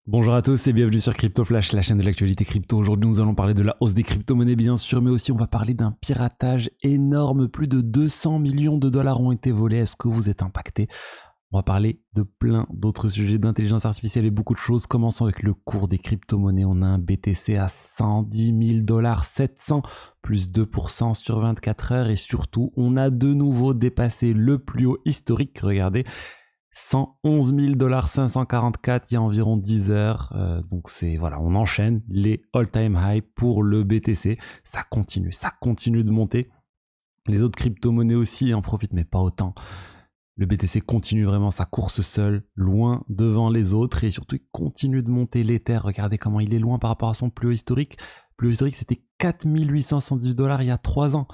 Bonjour à tous et bienvenue sur Crypto Flash, la chaîne de l'actualité crypto. Aujourd'hui, nous allons parler de la hausse des crypto-monnaies bien sûr, mais aussi on va parler d'un piratage énorme. Plus de 200 millions de dollars ont été volés. Est-ce que vous êtes impacté? On va parler de plein d'autres sujets d'intelligence artificielle et beaucoup de choses. Commençons avec le cours des crypto-monnaies. On a un BTC à 110 000 dollars, 700, plus 2% sur 24 heures. Et surtout, on a de nouveau dépassé le plus haut historique. Regardez. 111 000 544 il y a environ 10 heures. Donc voilà, on enchaîne les all-time high pour le BTC. Ça continue de monter. Les autres crypto-monnaies aussi en profitent, mais pas autant. Le BTC continue vraiment sa course seul, loin devant les autres, et surtout il continue de monter. l'Ether. Regardez comment il est loin par rapport à son plus haut historique. Le plus haut historique, c'était 4 870 dollars il y a 3 ans.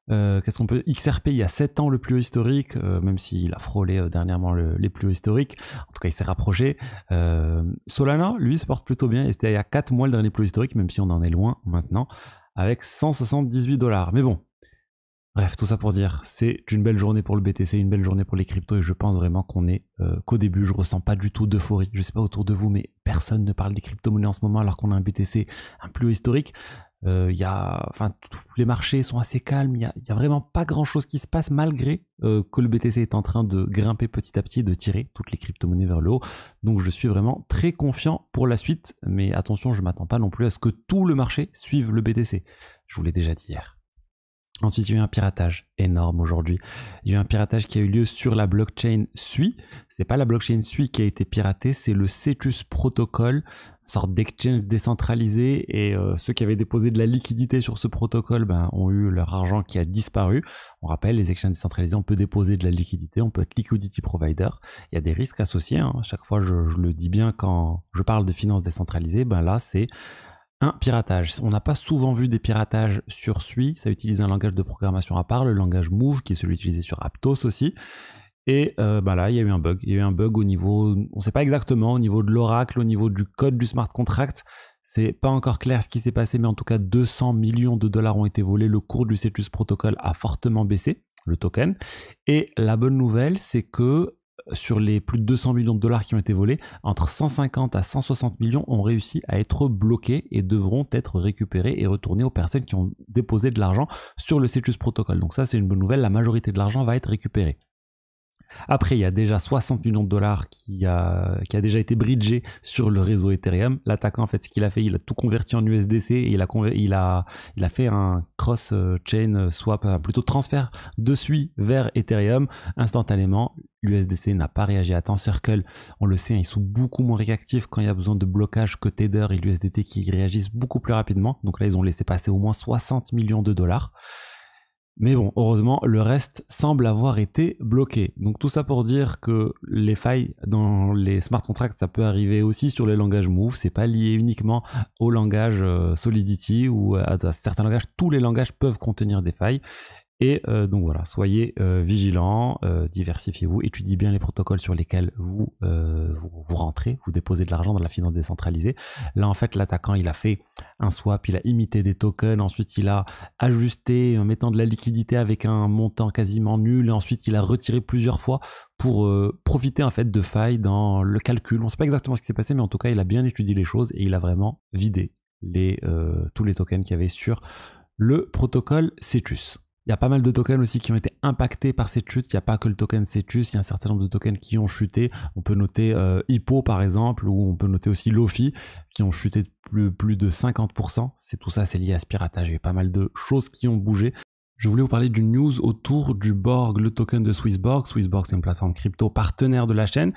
Qu'est-ce qu'on peut... XRP, il y a 7 ans le plus haut historique, même s'il a frôlé dernièrement les plus hauts historiques. En tout cas, il s'est rapproché. Solana, lui, se porte plutôt bien. Il était il y a 4 mois le dernier plus haut historique, même si on en est loin maintenant, avec 178 dollars. Mais bon, bref, tout ça pour dire, c'est une belle journée pour le BTC, une belle journée pour les cryptos, et je pense vraiment qu'on est qu'au début. Je ressens pas du tout d'euphorie. Je sais pas autour de vous, mais personne ne parle des crypto-monnaies en ce moment, alors qu'on a un BTC un plus haut historique. Tous les marchés sont assez calmes, il y a vraiment pas grand chose qui se passe malgré que le BTC est en train de grimper petit à petit, de tirer toutes les crypto-monnaies vers le haut. Donc je suis vraiment très confiant pour la suite, mais attention, je m'attends pas non plus à ce que tout le marché suive le BTC. Je vous l'ai déjà dit hier. Ensuite, il y a eu un piratage énorme aujourd'hui. Il y a eu un piratage qui a eu lieu sur la blockchain Sui. C'est pas la blockchain Sui qui a été piratée, c'est le Cetus Protocol, une sorte d'exchange décentralisé. Et ceux qui avaient déposé de la liquidité sur ce protocole ont eu leur argent qui a disparu. On rappelle, les exchanges décentralisés, on peut déposer de la liquidité, on peut être liquidity provider. Il y a des risques associés. À chaque fois, je le dis bien quand je parle de finances décentralisées. Là, c'est un piratage. On n'a pas souvent vu des piratages sur Sui, ça utilise un langage de programmation à part, le langage Move, qui est celui utilisé sur Aptos aussi. Et là, il y a eu un bug. Il y a eu un bug au niveau, on ne sait pas exactement, au niveau de l'oracle, au niveau du code du smart contract. C'est pas encore clair ce qui s'est passé, mais en tout cas, 200 millions de dollars ont été volés. Le cours du Cetus Protocol a fortement baissé, le token. Et la bonne nouvelle, c'est que sur les plus de 200 millions de dollars qui ont été volés, entre 150 à 160 millions ont réussi à être bloqués et devront être récupérés et retournés aux personnes qui ont déposé de l'argent sur le Cetus Protocol. Donc ça, c'est une bonne nouvelle, la majorité de l'argent va être récupérée. Après, il y a déjà 60 millions de dollars qui a déjà été bridgé sur le réseau Ethereum. L'attaquant, en fait, ce qu'il a fait, il a tout converti en USDC et il a fait un cross-chain swap, plutôt transfert de Sui vers Ethereum instantanément. L'USDC n'a pas réagi à temps. Circle, on le sait, ils sont beaucoup moins réactifs quand il y a besoin de blocage que Tether et l'USDT qui réagissent beaucoup plus rapidement. Donc là, ils ont laissé passer au moins 60 millions de dollars. Mais bon, heureusement, le reste semble avoir été bloqué. Donc tout ça pour dire que les failles dans les smart contracts, ça peut arriver aussi sur les langages Move. C'est pas lié uniquement au langage Solidity ou à certains langages. Tous les langages peuvent contenir des failles. Et donc voilà, soyez vigilants, diversifiez-vous, étudiez bien les protocoles sur lesquels vous rentrez, vous déposez de l'argent dans la finance décentralisée. Là en fait l'attaquant il a fait un swap, il a imité des tokens, ensuite il a ajusté en mettant de la liquidité avec un montant quasiment nul, et ensuite il a retiré plusieurs fois pour profiter en fait de failles dans le calcul. On ne sait pas exactement ce qui s'est passé, mais en tout cas il a bien étudié les choses et il a vraiment vidé tous les tokens qu'il y avait sur le protocole Cetus. Il y a pas mal de tokens aussi qui ont été impactés par cette chute. Il n'y a pas que le token Cetus, il y a un certain nombre de tokens qui ont chuté. On peut noter Hippo par exemple, ou on peut noter aussi Lofi, qui ont chuté de plus de 50%. Tout ça, c'est lié à ce piratage. Il y a eu pas mal de choses qui ont bougé. Je voulais vous parler d'une news autour du Borg, le token de Swissborg. Swissborg, c'est une plateforme crypto partenaire de la chaîne.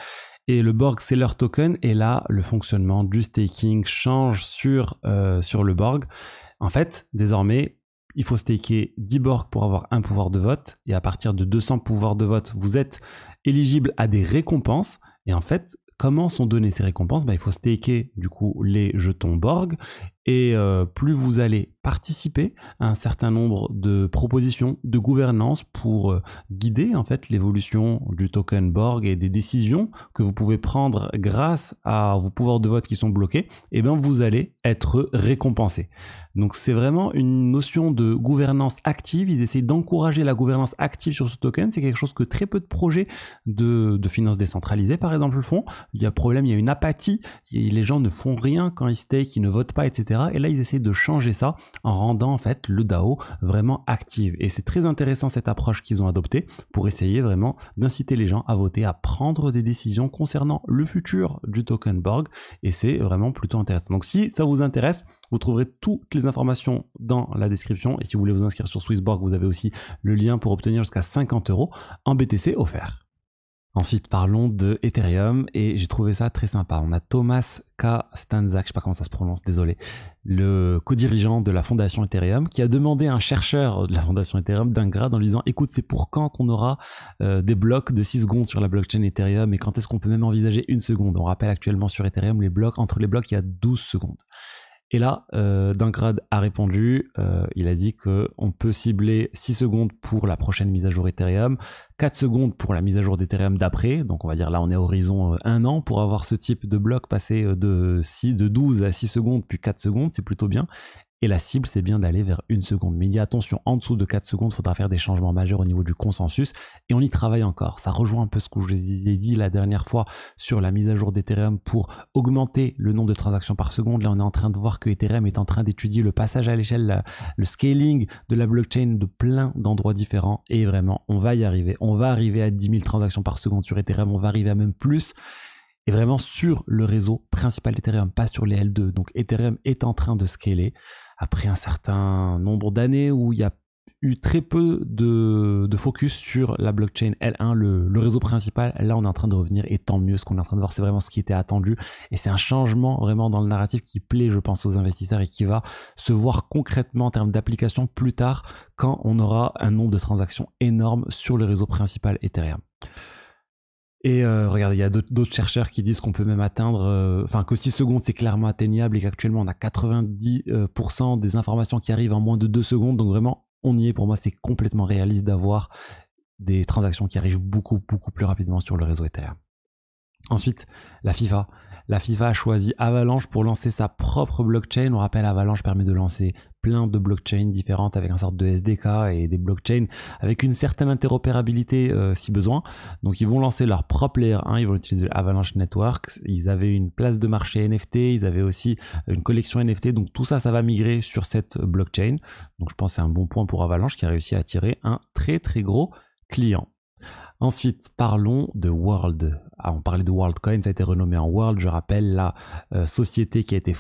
Et le Borg, c'est leur token. Et là, le fonctionnement du staking change sur le Borg. En fait, désormais, il faut staker 10 Borg pour avoir un pouvoir de vote. Et à partir de 200 pouvoirs de vote, vous êtes éligible à des récompenses. Et en fait, comment sont données ces récompenses ? Il faut staker du coup les jetons Borg. Et plus vous allez participer à un certain nombre de propositions de gouvernance pour guider en fait l'évolution du token Borg et des décisions que vous pouvez prendre grâce à vos pouvoirs de vote qui sont bloqués, et bien vous allez être récompensé. Donc c'est vraiment une notion de gouvernance active. Ils essayent d'encourager la gouvernance active sur ce token. C'est quelque chose que très peu de projets de finances décentralisées par exemple le font. Il y a problème, il y a une apathie, les gens ne font rien quand ils stake, ils ne votent pas, etc. Et là ils essaient de changer ça en rendant en fait le DAO vraiment active. Et c'est très intéressant cette approche qu'ils ont adoptée pour essayer vraiment d'inciter les gens à voter, à prendre des décisions concernant le futur du token Borg. Et c'est vraiment plutôt intéressant. Donc si ça vous intéresse, vous trouverez toutes les informations dans la description. Et si vous voulez vous inscrire sur Swissborg, vous avez aussi le lien pour obtenir jusqu'à 50 € en BTC offert. Ensuite, parlons de Ethereum et j'ai trouvé ça très sympa. On a Thomas K. Stanczak, je sais pas comment ça se prononce, désolé, le co-dirigeant de la fondation Ethereum, qui a demandé à un chercheur de la fondation Ethereum d'un grade en lui disant « Écoute, c'est pour quand qu'on aura des blocs de 6 secondes sur la blockchain Ethereum et quand est-ce qu'on peut même envisager 1 seconde ?» On rappelle actuellement sur Ethereum, entre les blocs, il y a 12 secondes. Et là, Dankrad a répondu, il a dit qu'on peut cibler 6 secondes pour la prochaine mise à jour Ethereum, 4 secondes pour la mise à jour d'Ethereum d'après, donc on va dire là on est horizon 1 an pour avoir ce type de bloc passé de 12 à 6 secondes puis 4 secondes, c'est plutôt bien. Et la cible, c'est bien d'aller vers 1 seconde. Mais il dit attention, en dessous de 4 secondes, il faudra faire des changements majeurs au niveau du consensus. Et on y travaille encore. Ça rejoint un peu ce que je vous ai dit la dernière fois sur la mise à jour d'Ethereum pour augmenter le nombre de transactions par seconde. Là, on est en train de voir que Ethereum est en train d'étudier le passage à l'échelle, le scaling de la blockchain de plein d'endroits différents. Et vraiment, on va y arriver. On va arriver à 10 000 transactions par seconde sur Ethereum. On va arriver à même plus. Et vraiment sur le réseau principal d'Ethereum, pas sur les L2. Donc Ethereum est en train de scaler après un certain nombre d'années où il y a eu très peu de focus sur la blockchain L1, le réseau principal. Là, on est en train de revenir et tant mieux. Ce qu'on est en train de voir, c'est vraiment ce qui était attendu. Et c'est un changement vraiment dans le narratif qui plaît, je pense, aux investisseurs et qui va se voir concrètement en termes d'application plus tard quand on aura un nombre de transactions énorme sur le réseau principal Ethereum. Et regardez, il y a d'autres chercheurs qui disent qu'on peut même atteindre, que 6 secondes c'est clairement atteignable et qu'actuellement on a 90% des informations qui arrivent en moins de 2 secondes. Donc vraiment, on y est. Pour moi, c'est complètement réaliste d'avoir des transactions qui arrivent beaucoup plus rapidement sur le réseau Ethereum. Ensuite, la FIFA. La FIFA a choisi Avalanche pour lancer sa propre blockchain. On rappelle, Avalanche permet de lancer plein de blockchains différentes avec un sorte de SDK et des blockchains avec une certaine interopérabilité si besoin. Donc ils vont lancer leur propre layer 1, ils vont utiliser Avalanche Networks. Ils avaient une place de marché NFT, ils avaient aussi une collection NFT. Donc tout ça, ça va migrer sur cette blockchain. Donc je pense que c'est un bon point pour Avalanche qui a réussi à attirer un très gros client. Ensuite, parlons de World. On parlait de WorldCoin, ça a été renommé en World. Je rappelle la société qui a été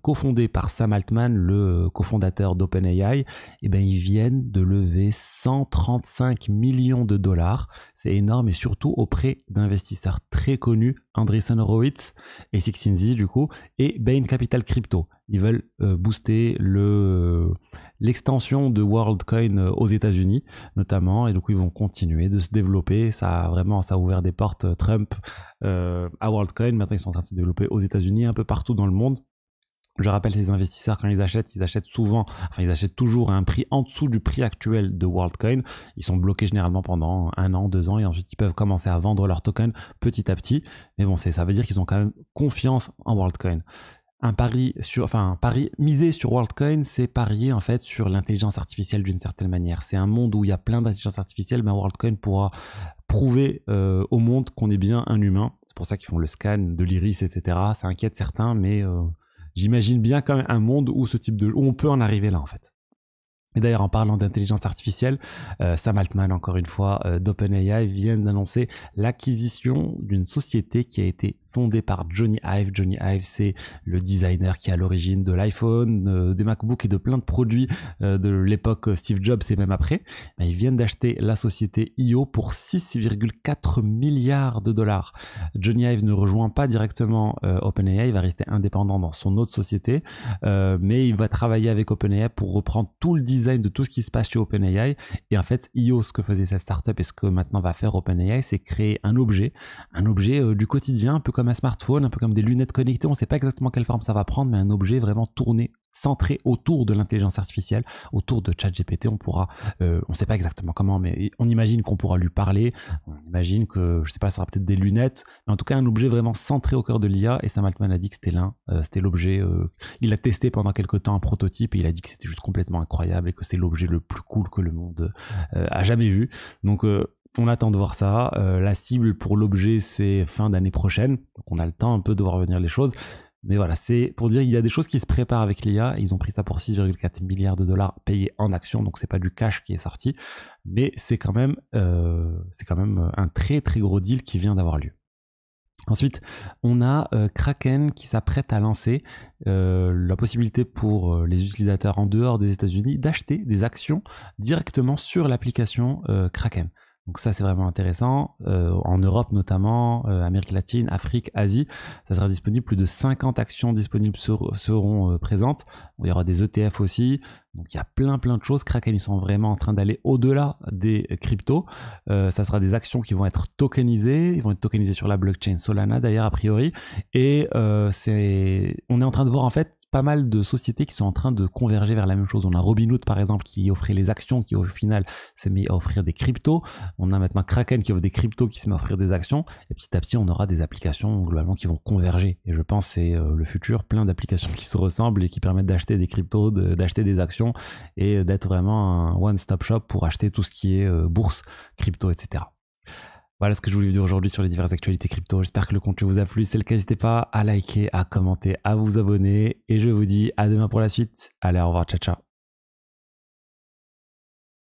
cofondée par Sam Altman, le cofondateur d'OpenAI. Et ben, ils viennent de lever 135 millions de dollars. C'est énorme et surtout auprès d'investisseurs très connus, Andreessen Horowitz et 16z du coup, et Bain Capital Crypto. Ils veulent booster l'extension de WorldCoin aux États-Unis notamment, et du coup ils vont continuer de se développer. Ça a ouvert des portes Trump à WorldCoin. Maintenant ils sont en train de se développer aux États-Unis, un peu partout dans le monde. Je rappelle, ces investisseurs, quand ils achètent ils achètent toujours à un prix en dessous du prix actuel de WorldCoin. Ils sont bloqués généralement pendant 1 an, 2 ans, et ensuite ils peuvent commencer à vendre leurs tokens petit à petit. Mais bon, ça veut dire qu'ils ont quand même confiance en WorldCoin. Un pari misé sur WorldCoin, c'est parier en fait sur l'intelligence artificielle d'une certaine manière. C'est un monde où il y a plein d'intelligence artificielle, mais WorldCoin pourra prouver au monde qu'on est bien un humain. C'est pour ça qu'ils font le scan de l'iris, etc. Ça inquiète certains, mais j'imagine bien quand même un monde où où on peut en arriver là en fait. Et d'ailleurs, en parlant d'intelligence artificielle, Sam Altman, encore une fois, d'OpenAI, vient d'annoncer l'acquisition d'une société qui a été fondée par Johnny Ive. Johnny Ive, c'est le designer qui est à l'origine de l'iPhone, des MacBooks et de plein de produits de l'époque Steve Jobs et même après. Ils viennent d'acheter la société IO pour 6,4 milliards de dollars. Johnny Ive ne rejoint pas directement OpenAI, il va rester indépendant dans son autre société, mais il va travailler avec OpenAI pour reprendre tout le design design de tout ce qui se passe chez OpenAI. Et en fait, IO, ce que faisait cette startup et ce que maintenant va faire OpenAI, c'est créer un objet du quotidien, un peu comme un smartphone, un peu comme des lunettes connectées. On ne sait pas exactement quelle forme ça va prendre, mais un objet vraiment tourné, centré autour de l'intelligence artificielle, autour de ChatGPT. On ne sait pas exactement comment, mais on imagine qu'on pourra lui parler. On imagine que, je sais pas, ça sera peut-être des lunettes, mais en tout cas un objet vraiment centré au cœur de l'IA. Et Sam Altman a dit que c'était l'objet. Il a testé pendant quelques temps un prototype et il a dit que c'était juste complètement incroyable et que c'est l'objet le plus cool que le monde a jamais vu. Donc on attend de voir ça. La cible pour l'objet, c'est fin d'année prochaine. Donc on a le temps un peu de voir venir les choses. Mais voilà, c'est pour dire qu'il y a des choses qui se préparent avec l'IA. Ils ont pris ça pour 6,4 milliards de dollars payés en actions, donc c'est pas du cash qui est sorti, mais c'est quand même un très très gros deal qui vient d'avoir lieu. Ensuite, on a Kraken qui s'apprête à lancer la possibilité pour les utilisateurs en dehors des États-Unis d'acheter des actions directement sur l'application Kraken. Donc ça, c'est vraiment intéressant. En Europe notamment, Amérique latine, Afrique, Asie, ça sera disponible. Plus de 50 actions disponibles seront présentes. Bon, il y aura des ETF aussi. Donc il y a plein de choses. Kraken, ils sont vraiment en train d'aller au-delà des cryptos. Ça sera des actions qui vont être tokenisées. Ils vont être tokenisées sur la blockchain Solana d'ailleurs, a priori. Et on est en train de voir en fait pas mal de sociétés qui sont en train de converger vers la même chose. On a Robinhood par exemple qui offrait les actions, qui au final s'est mis à offrir des cryptos. On a maintenant Kraken qui offre des cryptos, qui se met à offrir des actions. Et petit à petit, on aura des applications globalement qui vont converger. Et je pense que c'est le futur, plein d'applications qui se ressemblent et qui permettent d'acheter des cryptos, d'acheter des actions et d'être vraiment un one-stop shop pour acheter tout ce qui est bourse, crypto, etc. Voilà ce que je voulais vous dire aujourd'hui sur les diverses actualités crypto. J'espère que le contenu vous a plu. Si c'est le cas, n'hésitez pas à liker, à commenter, à vous abonner. Et je vous dis à demain pour la suite. Allez, au revoir, ciao, ciao.